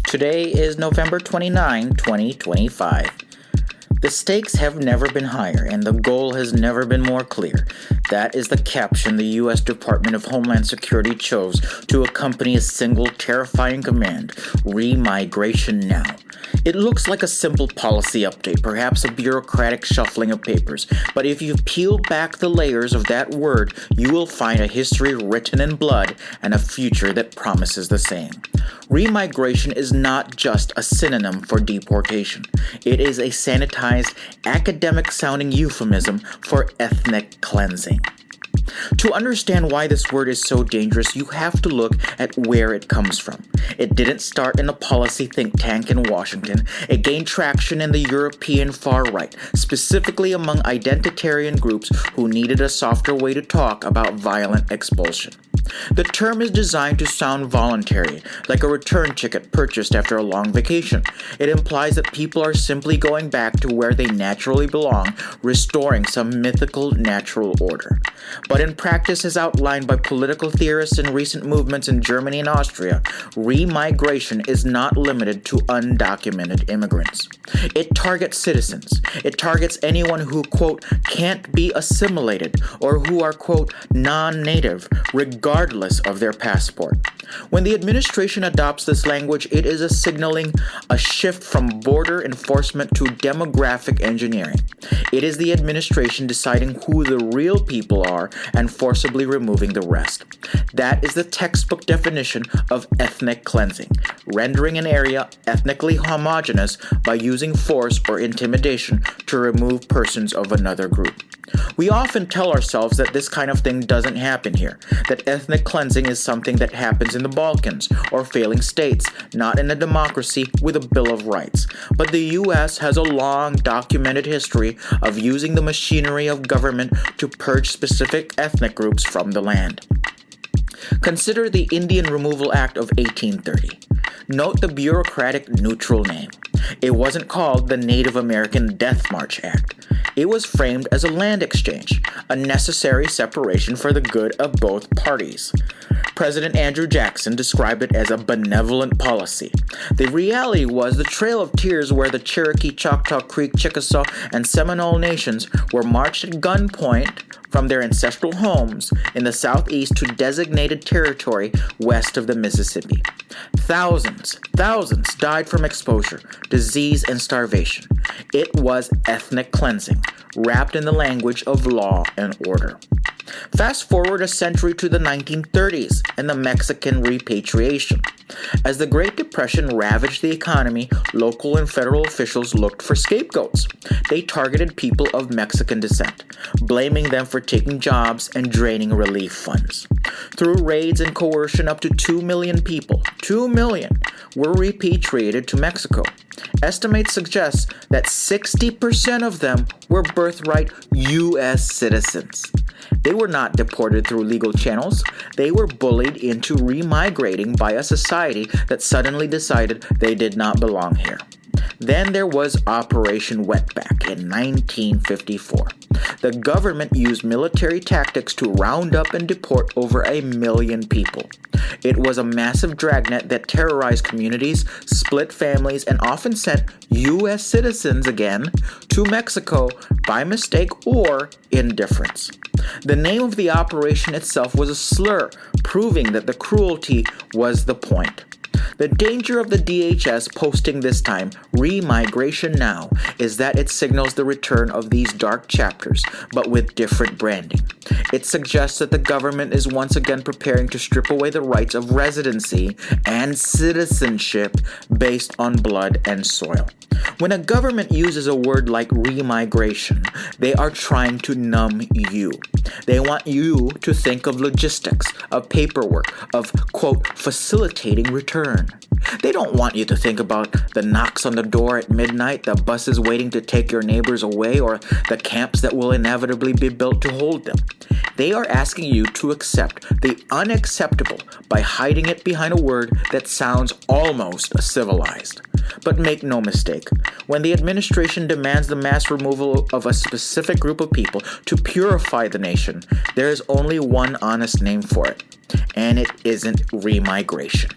Today is November 29, 2025. The stakes have never been higher, and the goal has never been more clear. That is the caption the U.S. Department of Homeland Security chose to accompany a single terrifying command: Remigration now. It looks like a simple policy update, perhaps a bureaucratic shuffling of papers, but if you peel back the layers of that word, you will find a history written in blood and a future that promises the same. Remigration is not just a synonym for deportation. It is a sanitized, academic-sounding euphemism for ethnic cleansing. To understand why this word is so dangerous, you have to look at where it comes from. It didn't start in a policy think tank in Washington. It gained traction in the European far right, specifically among Identitarian groups who needed a softer way to talk about violent expulsion. The term is designed to sound voluntary, like a return ticket purchased after a long vacation. It implies that people are simply going back to where they naturally belong, restoring some mythical natural order. But in practice, as outlined by political theorists in recent movements in Germany and Austria, remigration is not limited to undocumented immigrants. It targets citizens. It targets anyone who, quote, can't be assimilated or who are, quote, non-native, regardless of their passport. When the administration adopts this language, it is signaling a shift from border enforcement to demographic engineering. It is the administration deciding who the real people are and forcibly removing the rest. That is the textbook definition of ethnic cleansing, rendering an area ethnically homogeneous by using force or intimidation to remove persons of another group. We often tell ourselves that this kind of thing doesn't happen here, that ethnic cleansing is something that happens in the Balkans or failing states, not in a democracy with a Bill of Rights. But the U.S. has a long documented history of using the machinery of government to purge specific ethnic groups from the land. Consider the Indian Removal Act of 1830. Note the bureaucratic neutral name. It wasn't called the Native American Death March Act. It was framed as a land exchange, a necessary separation for the good of both parties. President Andrew Jackson described it as a benevolent policy. The reality was the Trail of Tears, where the Cherokee, Choctaw, Creek, Chickasaw, and Seminole nations were marched at gunpoint from their ancestral homes in the southeast to designated territory west of the Mississippi. Thousands died from exposure, disease, and starvation. It was ethnic cleansing, wrapped in the language of law and order. Fast forward a century to the 1930s and the Mexican repatriation. As the Great Depression ravaged the economy, local and federal officials looked for scapegoats. They targeted people of Mexican descent, blaming them for taking jobs and draining relief funds. Through raids and coercion, up to 2 million people, 2 million, were repatriated to Mexico. Estimates suggest that 60% of them were birthright U.S. citizens. They were not deported through legal channels. They were bullied into remigrating by a society that suddenly decided they did not belong here. Then there was Operation Wetback in 1954. The government used military tactics to round up and deport over 1 million people. It was a massive dragnet that terrorized communities, split families, and often sent U.S. citizens again to Mexico by mistake or indifference. The name of the operation itself was a slur, proving that the cruelty was the point. The danger of the DHS posting this time, Remigration now, is that it signals the return of these dark chapters, but with different branding. It suggests that the government is once again preparing to strip away the rights of residency and citizenship based on blood and soil. When a government uses a word like remigration, they are trying to numb you. They want you to think of logistics, of paperwork, of, quote, facilitating return. They don't want you to think about the knocks on the door at midnight, the buses waiting to take your neighbors away, or the camps that will inevitably be built to hold them. They are asking you to accept the unacceptable by hiding it behind a word that sounds almost civilized. But make no mistake, when the administration demands the mass removal of a specific group of people to purify the nation, there is only one honest name for it, and it isn't remigration.